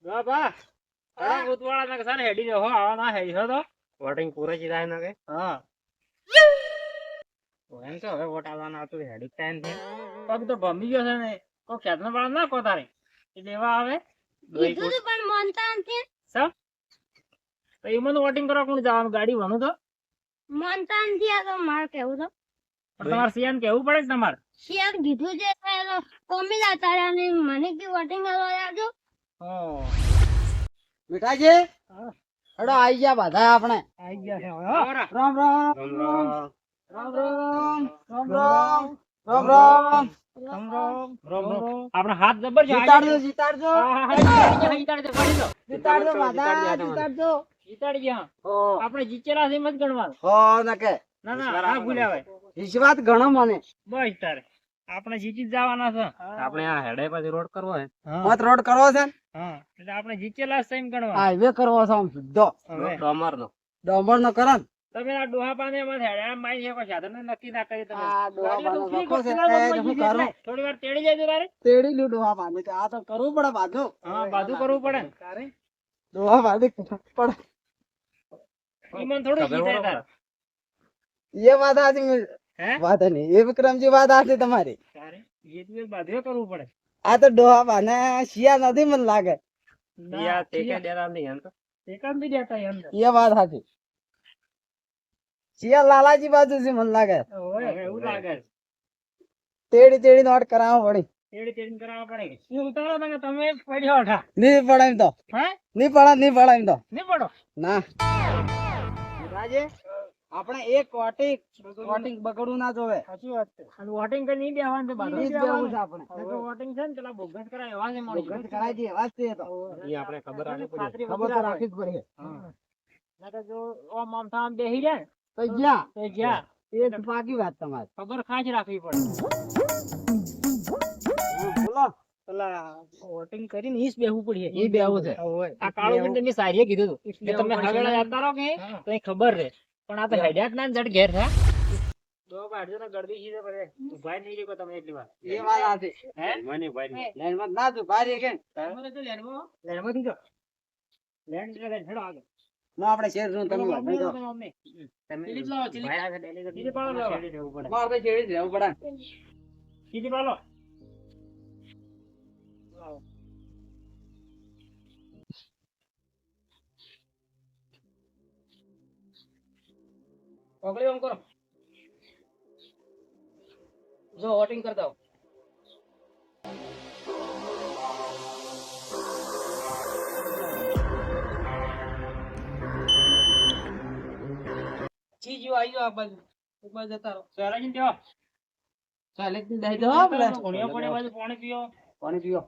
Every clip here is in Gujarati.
બા અરે ઉતવાળા ના સાને હેડી જો હો આવા ના હેડી હો તો વોટિંગ પૂરે જીરાય ના કે હા એમ તો હવે વોટ આવવાના હતું હેડી ટાઈમ છે પગ તો ભમી ગયો છે ને કો ખેતનો વાળા ના કો તારે એ દેવા આવે કીધું તું પણ માનતા નથી. સબ તો એમાં તો વોટિંગ કરવા કોણ જવાનું ગાડી ભણું તો માનતા નથી આ તો મારે કેવું તો. પણ તમારે સિયાન કેવું પડે છે તમારે શિયાળ કીધું છે તો કોમી જતા રહ્યા ને મને કે વોટિંગ કરવા આવજો. મીઠાજી હા. હેડો આઈ ગયા બધા આપણે આવી ગયા છે હવે હો. રામ રામ રામ રામ રામ રામ રામ રામ રામ રામ રામ રામ રામ આપણે હાથ જબર છે જીતાડજો જીતાડજો જીતાડજો પડી દો જીતાડજો બધા જીતાડજો જીતાડી ગયા હો આપણે જીતેલા છે એમ જ ગણવાનું હો નકે ના ના ના ભૂલ્યા ભાઈ વિશ્વાસ ઘણો મને બસ તારે આપણે જીતી જ જવાના છે આપણે આ હેડે પછી રોડ કરવો હે મત રોડ કરવો છે ને હા એટલે આપણે જીતેલા છે એમ ગણવાનું હાઈવે કરવો છે આમ સીધો હવે ડોમર નો ડોમર નો કરો ને તમે આ ડોહા પાને એમાં હેડા માઈ શકો સાધન નક્કી ના કરી તમે આ ડોહા ગાડી તો પાનો free રખો છે. કોસ્ટમાં એ મળી હું જાય કરું? એટલે થોડી વાર તેડી જાય તારે તેડી લ્યું ડોહા બાંધી તો આ તો કરવું પડે બાજુ હા બાજુ કરવું પડે ને તારે ડોહા બાંધી પડે ઈમન થોડું જીતાય તારે એ વાત આજી હે વાત નહીં એ વિક્રમજી વાત આજી તમારી તારે જીતવું બાજુ કરવું પડે આ તો ડોહા બાને શિયા નથી મને લાગે યા ટેકે ડેરા નહીં એમ તો એકાદ બી દેતા અંદર એ વાત સાચી શિયા લાલાજી બાજુ છે મને લાગે ઓય એવું લાગે છે. તેડી તેડી નોટ કરાવવા પડી તેડી તેડી કરાવવા પડે શું ઉતારો તમે તમે પડ્યો અઠા નહીં પડે એમ તો હે નહીં પડે એમ તો નહીં પડો ના રાજે આપણે એક વોટિંગ બગડવું ના જોવે સાચી વાત છે અને વોટિંગ કરી નહીં બેહવાનું તો બાજુ ઈ જ બેવું છે આપણે વોટિંગ છે ને પેલા બોગસ કરાય એવા છે મળી ગત કરાઈ દઈએ વાત છે એ તો ઈ આપણે ખબર આલી પડી ખાતરી ખબર તો રાખવી જ પડે નકર જો ઓમ આમ થામ બેહી જાય તો જ્યાં તો જ્યાં એ જ પાકી વાત તમારી ખબર ખાસ રાખવી પડે બોલો પેલા વોટિંગ કરીને ઈસ બેહવું પડે ઈ બેવું છે આ કાળો મિનિટની સારીએ કીધું હતું કે તમે હવેળા જતા રહો કે તો એ ખબર રહે પણ આ તો હેડ્યા જ ના જડ ઘેર છે દો બાજુ ના ગળદી સીધે પડે ઉભા નહીં રહ્યો તમે એટલી વાર એ વાત સાચી હે મને ભાઈ લાઈન માં ના તું ભારી કે તમારે તો લેન્ડમાં થી જો લેન્ડ એટલે હેડો આગળ ના આપણે શેર જોન તમે વાત નહીં કરો. ચીલી લાવો ચીલી પાલો લાવો મારે તો શેર જ રહેવું પડે ચીલી પાલો પકડી ઓમ કરો જો વોટિંગ કરતા હો ચીજો આયો આ બાજુ એક બાજુ જતા રહો સરાજી દેવા ચાલે જ દઈ દો પેલા કોણિયો પડે બાજુ પાણી પીઓ પાણી પીઓ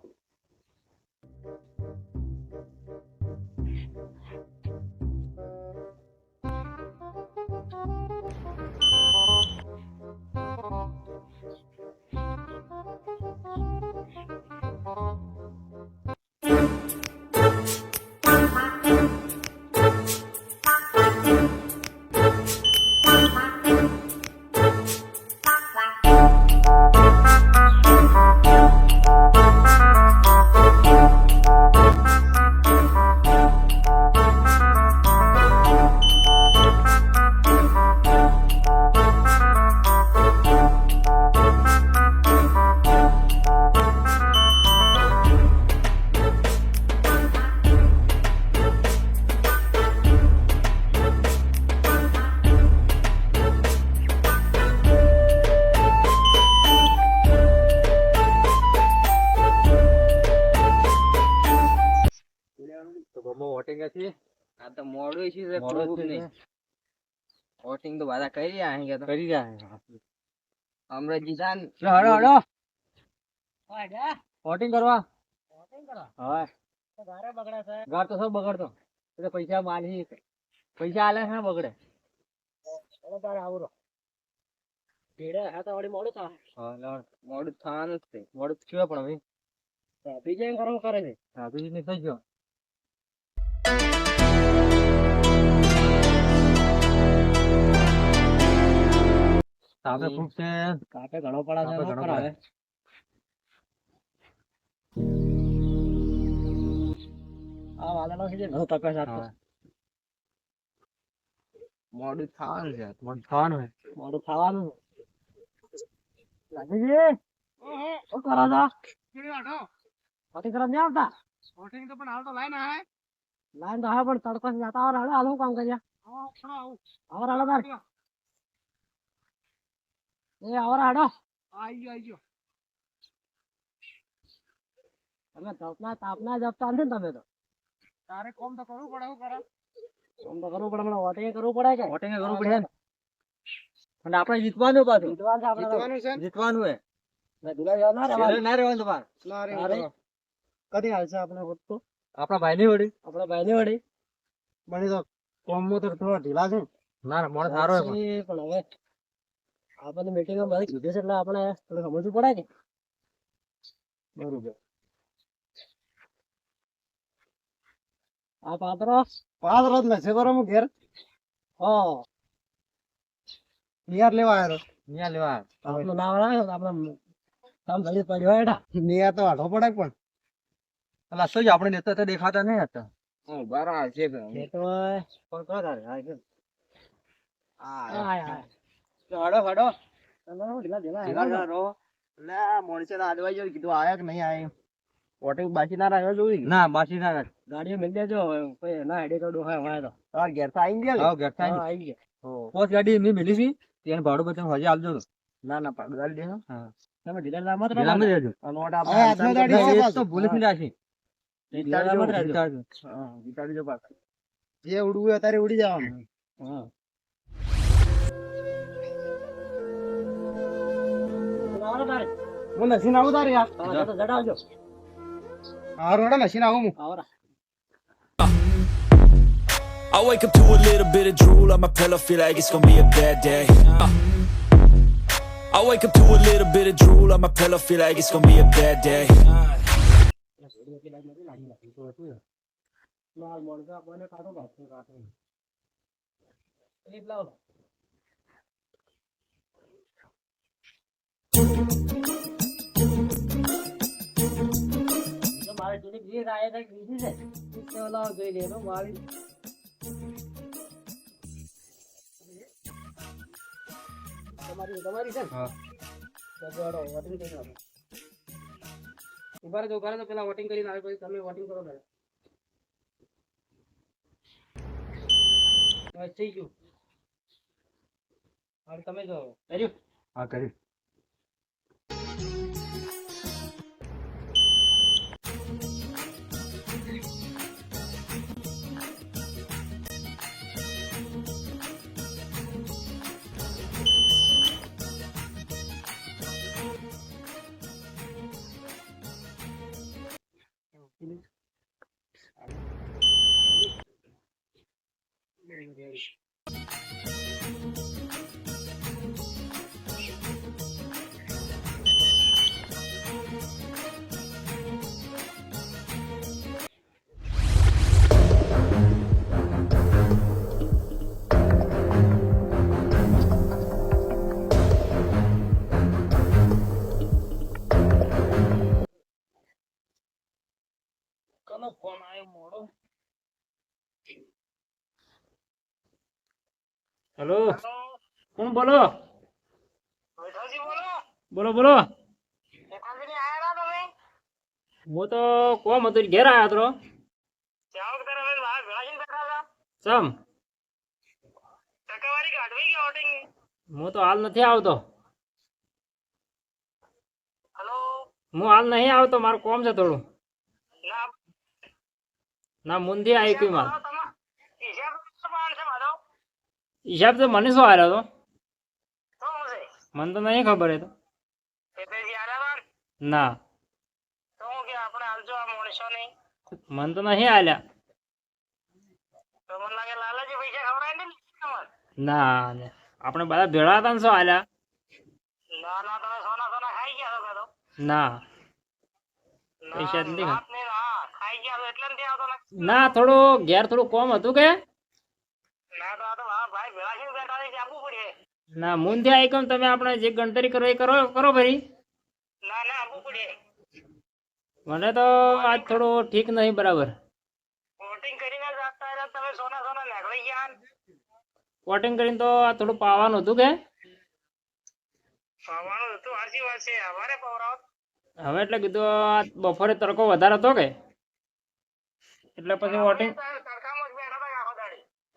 વોટિંગ હતી આ તો મોડું છે મોડું જ છે. વોટિંગ તો બધા કરી રહ્યા અહીં કે તો કરી રહ્યા અમરજી જાન હડો હડો વાડા વોટિંગ કરવા વોટિંગ કરો હા તો ઘરે બગડે છે ઘર તો સબ બગડતો એટલે પૈસા માલી પૈસા આલે છે ને બગડે હવે તારે આવરો ભીડે હા તો વળી મોડું થાય હા લડ મોડું થવાનું જ છે મોડું થયું પણ હવે બીજા એમ કરવું કરે છે હા બીજું નહીં થઈ ગયો સાપે ખૂબ છે કાપે ઘણો પડા છે કાપે શું ઘણો કરાવે? તાવ આલેલો છે ઘણો તપે સાથ મોડું થવાનું છે મોડું ખાવાનું હે મોડું ખાવાનું લાગીજી ઓ કરો છો વોટિંગ કરવા નહીં આવતા વોટિંગ તો પણ હાલ તો લાઈન આવે લાઈન તો આવે પણ તડકો થી જતા આવો હાલો હાલો કામ કર્યા આવો હાલો તાર એ આવો હાડો આવી ગયો તમે તાપના જપતા નથી ને તમે તો તારે કોમ તો કરવું પડે શું કરે કામ તો કરવું પડે મને વોટિંગ કરવું પડે કે વોટિંગ કરવું પડે ને અને આપણે જીતવાનું પાછું જીતવાનું છે જીતવાનું છે ને? જીતવાનું હે ના દુલા જાવ ના રહેવાનું ના રહેવાનું તમારે ના રે અરે કદી હાલશે આપણે વોટ તો આપણા ભાઈ ની વડી આપણા ભાઈની વડી બની તો કોમ તો થોડા ઢીલા છે ના મોડ સારો હે એ પણ હવે આપણને મીટિંગમાં બધી કીધું છે એટલે આપણે થોડું સમજવું પડે કે બરોબર આ પાત્રો પાંચ રોજ નથી કરો હું ઘેર હા નિયાર લેવા આવ્યો નિયાર લેવા આપણું નામ આવ્યો તો આપણે કામ ઘડી પડ્યો હેઠા નિયાર તો આઢો પડે પણ અલા શું આપણે નેતા તો દેખાતા નહીં હતા બરાબર છે એ તો કોણ કોણ કરે આ કે હા આય હડો હડો તમે ઢીલા ઢીલા ઢીલા ઢીલા રહો લે મોણસે આદવાઈ જો કીધું આયા કે નહીં આયા વોટિંગ બાકી ના રહ્યો જોઈ ના બાકી ના રહ્યો ગાડીઓ મેલ દેજો કોઈ ના હેડે તો ડોહા હોય તો તાર ઘેર તો આવી ગયા હા ઘેર હા આવી ગયા પોસ્ટ ગાડી મેં મેલી છે તેને ભાડું બતાવ હજી આલજો ના ના ભાડું આલી દે હા તમે ઢીલા લા મત ઢીલા રહો માં રહેજો નોટ આપણે તો ભૂલી જ જાશી વિચારજો પાછા જે ઉડવું હોય તારે ઉડી જવાનું હા હું નસીન આવું તારે યાર હા તો જડાવજો હારું હેડો નસીન આવું હું આવરા I wake up to a little bit of drool on my pillow, feel like it's gonna be a bad day. I wake up to a little bit of drool on my pillow, feel like it's gonna be a bad day. માલ મોણકા કોને કાઢો બાપુ કાઢો એ લાવ તો મારે જોડે જે રાય તક બીજી છે તે લાવ જોઈ લેનો મારી તમારી છે હા તો જોડો વોટિંગ કરી નાખો ઉભા રહો પેલા વોટિંગ કરીને આવે પછી તમે વોટિંગ કરો પહેલા બસ થઈ ગયું હવે તમે જો કર્યું હા કરી કોનો ફોન આવ્યો મોડો હેલો કોણ બોલો બોલો બોલો હું તો કોમ હતું ઘેર આવ્યો હતો ચમ હું તો હાલ નથી આવતો હું હાલ નહીં આવતો મારું કોમ છે થોડું ના મુંદી આવી કોઈ માર હિસાબ તો મને શું હાર્યો હતો મને તો નહીં ખબર એ તો ના મને તો નહીં હાલ્યા ના ને આપણે બધા ભેળા હતા ને શું હાલ્યા ના પૈસા નથી ના થોડું ઘેર થોડું કોમ હતું કે ના મુંદે આવી કેમ તમે આપણે જે ગણતરી કરો એ કરો ભરી મને તો આજ થોડું ઠીક નહીં બરાબર વોટિંગ કરીને તો આ થોડું પાવાનું હતું કે હવે એટલે કીધું આ બપોરે તડકો વધારે હતો કે એટલે પછી વોટિંગ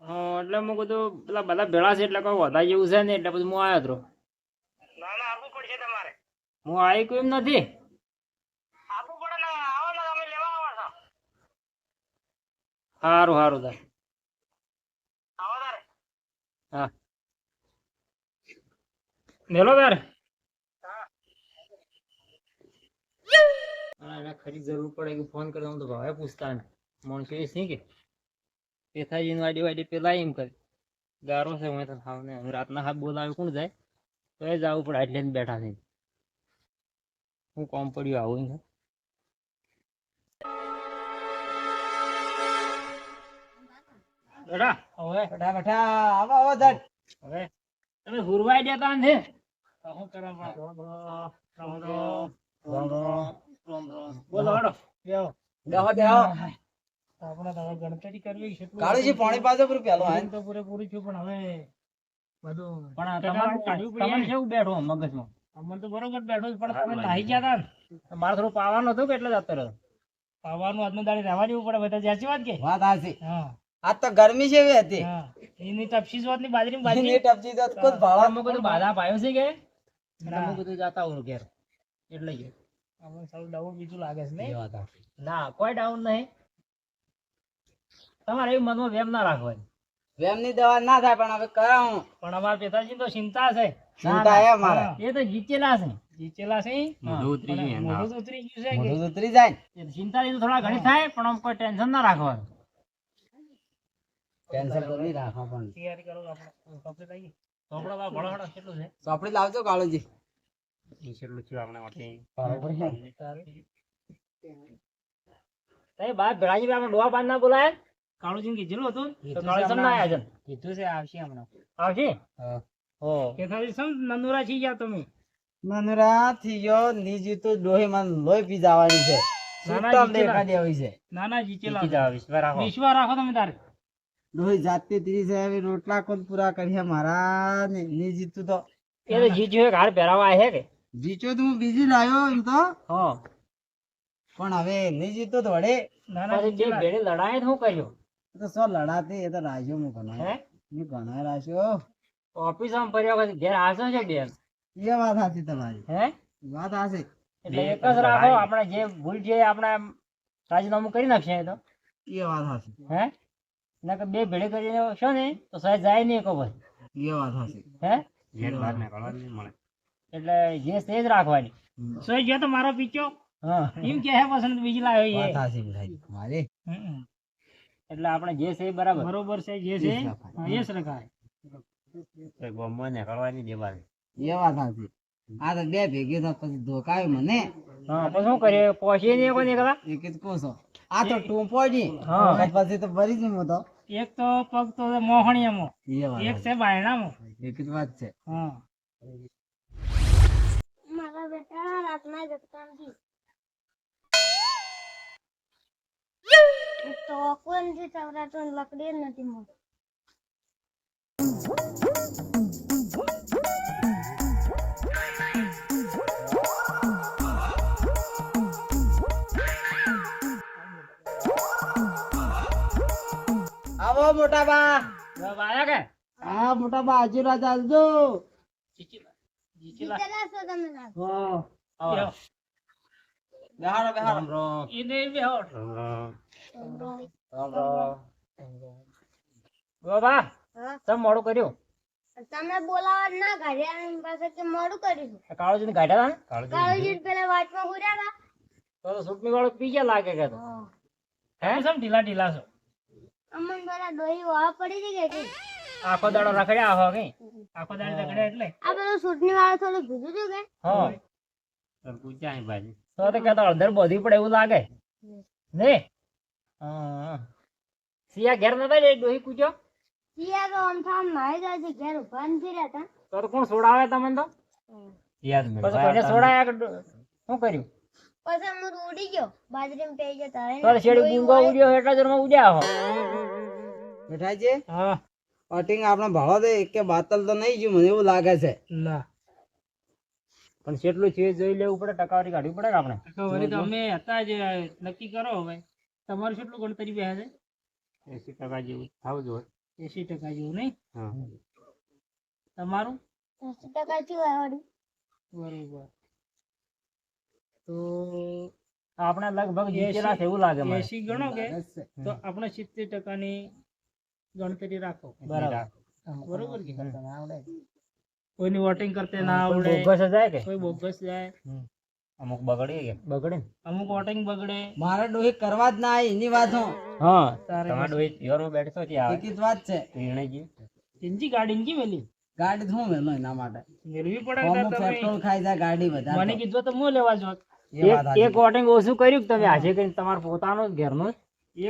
હા એટલે હું કીધું પેલા બધા ભેળા છે એટલે કોઈ વધારે જેવું છે ને એટલે પછી હું આવ્યો હતો હું આવી કોઈ એમ નથી સારું સારું તાર હા મેલો તાર એને ખરી જરૂર પડે કે ફોન કરે હું તો ભાવે પૂછતા ને માણસો એ શી કે પેથાજી વાડી વાડી પેલા એમ કરે ગારો છે હું તો થાવ ને રાતના હાથ બોલાવે કોણ જાય તો એ જવું પડે એટલે જ બેઠા છે હું કોમ પડ્યું આવું ને બેટા હવે બેઠા બેઠા આવો આવો ધડ હવે તમે હુરવાઈ દેતા ને શું કરવા બોલો હડો બેહો બેહો આપણે તો હવે ગણતરી કરવી છે કાળુજી પાણી પાજો પૂરું પેલો આય તો પૂરેપૂરી થયું પણ હવે બધું પણ તમારું તમને કેવું બેઠો મગજમાં અમને તો બરોબર બેઠો પણ તમે નાહી ગયા તા ને મારે થોડું પાવાનું હતું કે એટલે જતો રહ્યો પાવાનું આજનો દાડી રહેવા દેવું પડે બધા સાચી વાત કે વાત હાચી હા આજ તો ગરમી છે એવી હતી હા એની તપસી જોત ની બાજરી ને ટપજી તો કોઈ ભાળા અમુક બધું બાધા પાયો છે કે અમુક બધું જાતા હોય ઘેર એટલે જ અમને સારું ડાઉન બીજું લાગે છે નહીં ના કોઈ ડાઉન નહીં તમારે એવું મનમાં વેમ ના રાખવાની વેમની દવા ના થાય પણ હવે કરાવું પણ અમારા પિતાજી તો ચિંતા છે ચિંતા હે મારે એ તો જીતેલા છે મોઢું ઉતરી ગયું છે કે મોઢું ઉતરી જાય એ ચિંતા તો થોડા ઘણી થાય પણ આમ કોઈ ટેન્શન ના રાખવાનું કેન્સર તો નહીં રાખવા પણ તૈયારી કરો આપણે કપડે લઈએ કપડા બા ભળો કેટલું છે ચોપડી લાવજો કાળુજી એ કેટલું છે આપણે માટે બરોબર છે તઈ બાદ ભેળાજી આપણે ડોવા બાંધ ના બોલાય કાળુજી કીધેલું હતું તો કાળુજી ના આયા છે કીધું છે આવશે હમણાં આવશે હા હો કેથાજી સમ નંદુરા છી ગયા તમે મનરા થી ગયો નીજી તો ડોહી માં લોહી પી જવાની છે સુતમ દેખા દેવી છે નાના જીતેલા વિશ્વ રાખો તમે તારે ડોહી જાતે ત્રીસ હવે રોટલા કોણ પૂરા કર્યા મારા નીજી તું તો એ તો જીત્યો એક હાર પહેરાવા આયા કે જીચો તો હું બીજી લાયો એમ તો હા પણ હવે નીજી તો વડે નાના જે ભેડે લડાય શું કર્યો તો સો લડાતી એ તો રાખ્યો હું ઘણા હે મેં ઘણા રાખ્યો ઓફિસ માં ફર્યા પછી ઘેર હાસો છે બેન એ વાત સાચી તમારી હે વાત સાચી એટલે એક જ રાખો આપણે જે ભૂલ છે આપણે રાજીનામું કરી નાખીએ એ તો એ વાત સાચી હે ના કે બે ભેડે કરીને છો ને તો સાહેબ જાય નહીં કો ભાઈ એ વાત સાચી હે એટલે જે સ્ટેજ રાખવાની સોય ગયો તો મારો પીછો હા એમ કે હે પસંદ બીજી લાવ્યો વાત એ સાચી ભાઈ મારી એટલે આપણે જે છે એ બરાબર છે જે છે એ જ રખાય એ વાત સાચી આ તો બે ભેગી તો પછી ધોકાવ્યું મને હા પછી શું કરીએ પહોંચીએ નહીં કોઈ નીકળા એક જ કોસો આ તો ટૂંપો જી હા. પછી તો ભરી જ તો એક તો પગ તો મોહણીયામાં એ વાત એક છે બાયણામાં એક જ વાત છે હા મારા બેટા રાતના જગતા નથી તો કોઈ નથી ચવરાતો ને લકડી જ નથી મળતી આવો મોટા બા આયા કે હા મોટા બા આજીરા ચાલજો જીચેલા જીતેલા છો તમે લાગે. હા બેહારો બેહારો ઈને બેહો બાબા હા? તમે મોડું કર્યું તમે બોલાવા ના કાઢ્યા એની પાસે કે મોડું કર્યું કાળુજી ને ગાઢ્યા હતા ને કાળજી પેલા વાટમાં હુર્યા હતા તો સુટની વાળો પી ગયા લાગે કે તો હે સમ ઢીલા ઢીલા છો અમન પેલા ડોહી વાહ પડી ગઈ કે આખો દાડો રખડ્યા આહો કે આખો દાડો રખડ્યા એટલે આ પેલું સૂટની વાળો થોડું ભીધું હતું કે હા તો કહેતો અડધર બોધી પડે એવું લાગે ને હા સિયા ઘેર નતા લે ડોહી કૂચો સિયા તો આમ થામ નાઈ જાય છે ઘેર ઉભા નથી રહેતા તો કોણ છોડાવે તમને તો પછી કોઈને છોડાયા કે શું કર્યું પછી હું ઉડી ગયો બાજરીમાં પઈ ગયો તારે તો શેડી ગુંગો ઉડ્યો એટલા જોરમાં ઉડ્યા હો બેઠાજી હા વોટિંગ આપણે ભાડો દે કે બાતલ તો નહીં ગયું મને એવું લાગે છે. ના પણ કેટલું છે એ જોઈ લેવું પડે, ટકાવારી કાઢવી પડે કે આપણે. વળી તો અમે હતા જ નક્કી કરો હવે તમારું કેટલું ગણતરી બેસે છે 80% જેવું થાવું જોઈએ. 80% જેવું નહીં હા. તમારું 80% જેવું આવે વળી. બરોબર તો આપણે લગભગ જીતેલા છે એવું લાગે મને. 80 ગણો કે તો આપણે 70% ની ગણતરી રાખો બરાબર. બરોબર કે કોઈની વોટિંગ કરતે ના આવડે, બોગસ જાય કે કોઈ બોગસ જાય, અમુક બગડે કે બગડે ને. અમુક વોટિંગ બગડે. મારે ડોહી કરવા જ ના આવી એની વાત હું હા તારે તમારે ડોહી યોરો બેઠો છે આવે ટિકિટ વાત છે. નિર્ણય જી ચિંચી ગાડી કી મેલી ગાડી શું મેલો એના માટે મેળવી પડે ફોર્મ તાર તમે. પેટ્રોલ ખાઈ જાય ગાડી વધારે મને કીધું તો હું લેવા જોત. એક વોટિંગ ઓછું કર્યું કે તમે આજે કરીને તમારું પોતાનું જ ઘરનું જ?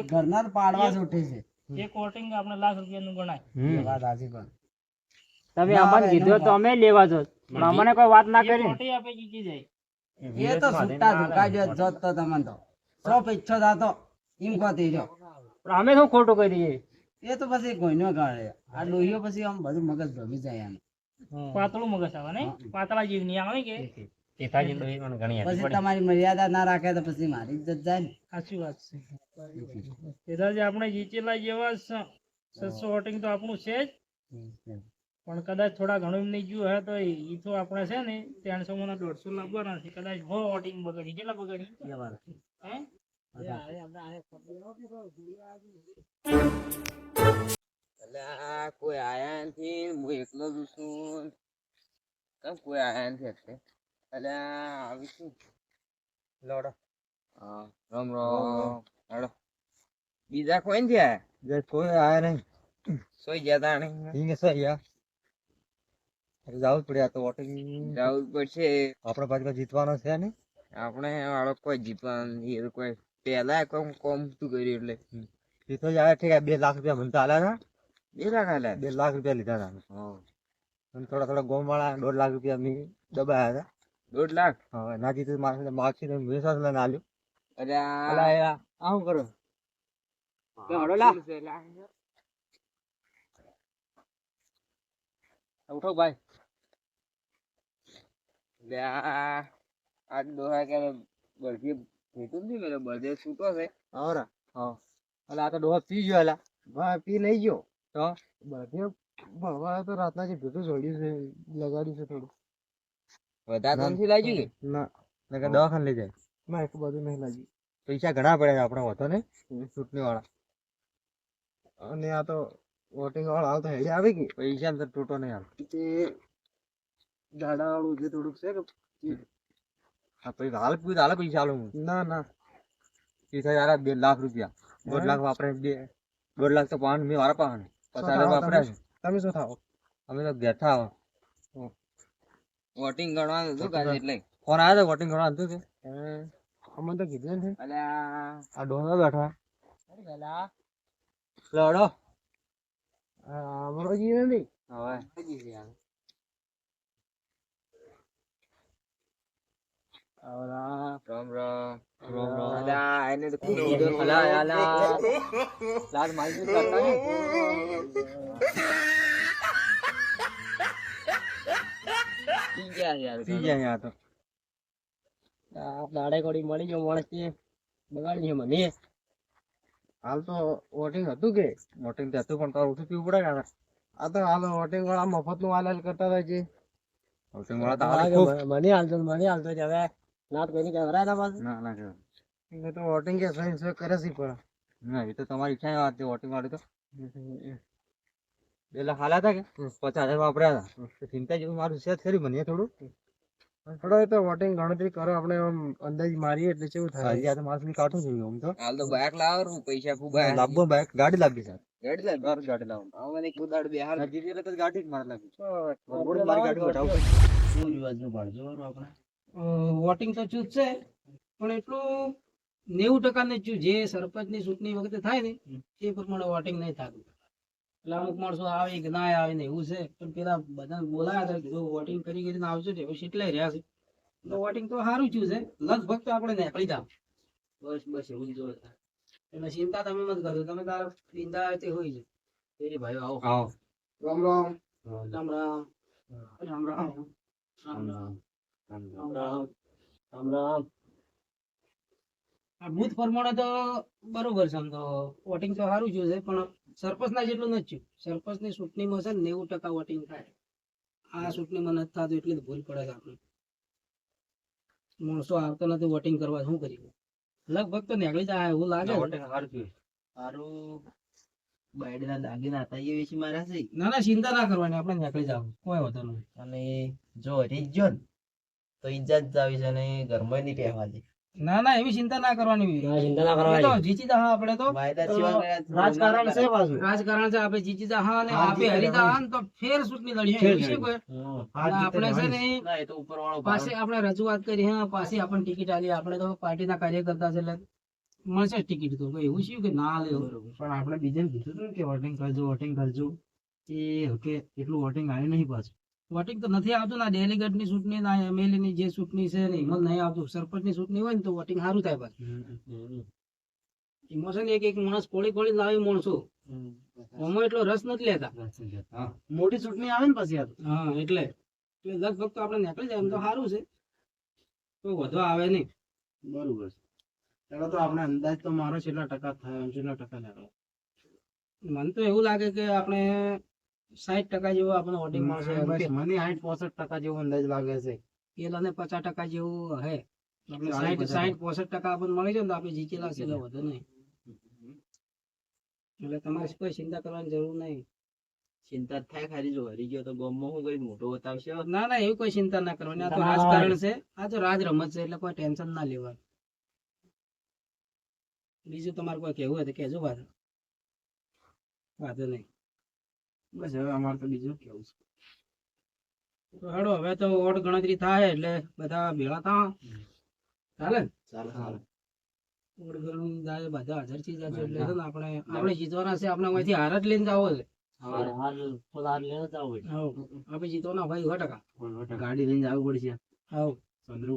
એક ઘરના તો પાડવા જ ઉઠી છે. એક વોટિંગ આપણે લાખ રૂપિયાનું ગણાય. એ વાત સાચી પણ તમે અમને કીધું તો અમે લેવા જોત પણ અમને કોઈ વાત ના એક કરી. વોટી આપે જીતી જાય. એ તો છૂટા ધોકા જોત તો તમને તો સો પીછો થાતો એમ કોતી રહ્યો. પણ અમે શું ખોટું કરીએ? એ તો પછી કોઈનો કાઢે આ ડોહીઓ પછી આમ બધું મગજ ભમી જાય એમ. પાતળું મગજ આવે ને પાતળા જીવ નહીં આવે કે પિતાજી ડોહી મને ઘણી હતી પછી પડી. તમારી મર્યાદા ના રાખે તો પછી મારી ઇજ્જત જાય ને. સાચી વાત છે. કદાચ આપણે જીતેલા જેવા 700 વોટિંગ તો આપણું છે જ, પણ કદાચ થોડા ઘણું નહીં ગયું હે તો એ તો આપણે છે ને 300 માં 150 લાવવાના છે. કદાચ હો વોટિંગ બગડી, કેટલા બગડી હે? કોઈ આયા નથી, હું એકલો જ છું. કેમ કોઈ આયા નથી એટલે? અલ્યા આવીશું. લોડો. હા, રામ રામ. હેડો. બીજા કોઈ નથી આયા? કોઈ આયા નહીં. સોઈ ગયા તા નહીં? ઠીક છે યાર જાવું જ પડે આ તો વોટિંગ જવું જ પડશે. આપણે પાછું જીતવાનો છે ને. આપણે વાળો કોઈ જીતવાનું નથી. એ તો કોઈ પેલા કોઈ કોમ શું કર્યું એટલે એ તો યાર ઠીક 2 લાખ રૂપિયા મને તો આલ્યા 2 લાખ આલ્યા. હતા. 2 લાખ રૂપિયા લીધા હતા હા, અને થોડા થોડા ગોમ વાળા 1.5 લાખ રૂપિયા મેં દબાયા 1.5 લાખ. હતા. હવે ના જીતું માર્કશીટ વિશ્વાસ લઈને આલ્યું. અલ્યા આવું કરો હડો લા. ઉઠો ભાઈ. આ ડોહા કે બરફી ભેટું નથી મેલો બધે છૂટો છે. આવરા હા અલા આ તો ડોહા પી ગયો અલા. ભાઈ પી નહીં ગયો તો બધે ભરવા તો રાતના જે ભેટું છોડ્યું છે લગાડ્યું છે થોડું. વધારે તો નથી લાગ્યું કે ના નકર દવાખાને લઈ જાય. ના એક બધું નહીં લાગ્યું. પૈસા ઘણા પડ્યા આપણે હોતો ને ચૂંટણી વાળા. અને આ તો વોટિંગ વાળા હાલ તો હેડી આવે કે પૈસા અંદર તૂટો નહીં હાલ તે ગાડા વાળું જે થોડુંક છે કે હા પછી હાલ પૂછ હાલ પૈસા આલું હું. ના ના એ થાય યાર 2 લાખ રૂપિયા 1.5 લાખ વાપરે 1.5 લાખ તો પાન મેં વાળા પાન 50 લાખ વાપર્યા છે. તમે શું થાવ? અમે તો બેઠા આવો. વોટિંગ ગણવાનું હતું કાલે એટલે. ફોન આવ્યો તો વોટિંગ કરવા હતું કે અમને તો કીધું નથી. અલ્યા આ ડોહા બેઠા લડો અમારો જી નથી હવે રામ રામ. અલ્યા એને તો ખૂબ કીધો. લાગ મારી કરતા ને પી ગયા યાર. પી ગયા યાર તો દાડે કોડી મળી ગયો માણસ છે બગાડી છે મને. હાલ તો વોટિંગ હતું કે વોટિંગ તો હતું પણ તારું ઓછું પીવું પડે કે આ તો હાલ વોટિંગ વાળા મફત નું હાલ કરતા હતા જે વોટિંગ વાળા તો હાલ ખૂબ મને હાલતો જ હવે ના કોઈને કહેવાય ના પાછું. ના ના કહેવાય. એ તો વોટિંગ કે સહી સહી કરે છે પણ ના એ તો તમારી ઈચ્છા વાત છે વોટિંગ વાળી તો 2 લાખ હાલ્યા હતા કે 50,000 વાપર્યા હતા તો ચિંતા જેવું મારું છે જ ખરી મને થોડું થોડો એ તો વોટિંગ ગણતરી કરો આપણે અંદાજ મારીએ એટલે કેવું થાય આ તો મારું કાઢું જોઈએ આમ તો હાલ તો બાઇક લાવો પૈસા ખૂબ લાવવો બાઈક ગાડી લાગી સર ગાડી લાવ. ગાડી લાવો મને કુદાડ બેહાર નજીક એટલે તો ગાડી જ મારે લાગી મારી ગાડી બતાવું શું રિવાજનું પાડજો આપણે વોટિંગ તો ચૂત છે પણ એટલું 90% ને ચૂત જે સરપંચની ચૂંટણી વખતે થાય ને એ પ્રમાણે વોટિંગ નહીં થતું. એટલે અમુક માણસો આવે કે ના આવે ને એવું છે પણ પેલા બધા બોલાયા હતા કીધું વોટિંગ કરીને આવજો ને હવે કેટલાય રહ્યા છે તો વોટિંગ તો સારું થયું છે લગભગ તો આપણે નીકળી જાવ બસ એવું જ જોવે એટલે ચિંતા તમે મત કરજો તમે તારા ચિંતા તે હોય છે એ ભાઈ આવો આવો રામ રામ. રામ રામ રામ રામ રામ રામ રામ રામ. આ બુથ પ્રમાણે તો બરોબર છે આમ તો વોટિંગ તો સારું થયું છે પણ સરપંચના જેટલું નથી થયું. સરપંચની ચૂંટણીમાં છે ને 90% વોટિંગ થાય. આ ચૂંટણીમાં નથી થતું એટલે જ ભૂલ પડે છે આપણે. માણસો આવતો નથી વોટિંગ કરવા, શું કરીએ? લગભગ તો નીકળી જાય એવું લાગે છે. બાયડના દાગીના હતા એ વેચી માર્યા છે. ના ના ચિંતા ના કરવાની, આપણે નીકળી જાવ, કોઈ વાંધો નહીં. અને જો હરી ગયો ને તો ઇજ્જત જ આવી છે અને ઘરમાં નહીં પહેવા દે. ના ના એવી ચિંતા ના કરવાની. એ તો જીતી જા આપણે તો વાયદા સિવાય રાજકારણ છે પાછું. રાજકારણ છે, આપણે જીતી જા અને આપણે હરી જા તો ફેર ચૂંટણી લડીએ એવું છે કોઈ? આપણે છે ને ના એ તો ઉપરવાળો પાસે આપણે રજૂઆત કરી, હા પાછી આપણને ટિકિટ આલી. આપણે તો પાર્ટીના કાર્યકર્તા છે એટલે મળશે ટિકિટ. તો કોઈ એવું છે કે ના લે? પણ આપણે બીજાને કીધું હતું ને કે વોટિંગ કરજો એ કે એટલું વોટિંગ આવ્યું નહીં પાછું. વોટિંગ તો નથી આવતું ના ડેલિગેટ ની ચૂંટણી ના એમએલએ ની જે ચૂંટણી છે ને એમાં નહીં આવતું. સરપંચ ની ચૂંટણી હોય ને તો વોટિંગ સારું થાય પાછું. એમાં છે ને એક એક માણસ કોળી લાવી માણસો આમાં એટલો રસ નથી લેતા. મોટી ચૂંટણી આવે ને પછી આ તો. હા એટલે લગભગ તો આપણે નીકળી જાય એમ તો સારું છે, કોઈ વધુ આવે નહીં. બરોબર છે. ચાલો તો આપણે અંદાજ તો મારો કેટલા ટકા થાય, કેટલા ટકા નીકળે. મને તો એવું લાગે કે આપણે 60% જેવું આપણે વોટિંગ મળશે. બસ મને 60-65% જેવો અંદાજ લાગે છે. પેલાને 50% જેવું હે. આપણે 60-65% આપણને મળી જાય ને તો આપણે જીતેલા છે એટલે વધુ નહીં. એટલે તમારે કોઈ ચિંતા કરવાની જરૂર નહીં. ચિંતા જ થાય ખાલી. જો હરી ગયો તો ગોમમાં હું કઈ મોટો બતાવશે. ના ના એવી કોઈ ચિંતા ના કરવાની. આ તો રાજકારણ છે, આ તો રાજ રમત છે એટલે કોઈ ટેન્શન ના લેવાનું. બીજું તમારે કોઈ કહેવું હોય તો કહેજો. વાંધો નહીં. બસ હવે અમારે તો બીજું કેવું છે. તો હેડો હવે તો વોટ ગણતરી થાય એટલે બધા ભેળા થા. ચાલે ને? ચાલો. વોટ ગણતરી થાય બધા હાજર થઈ જશે એટલે છે ને આપણે જીતવાના છે. આપણે અહીંથી હાર જ લઈને જાવ છે. આપણે જીતવાના ભાઈ 100%. ગાડી લઈને જવું પડશે. હાવ ચંદ્રુ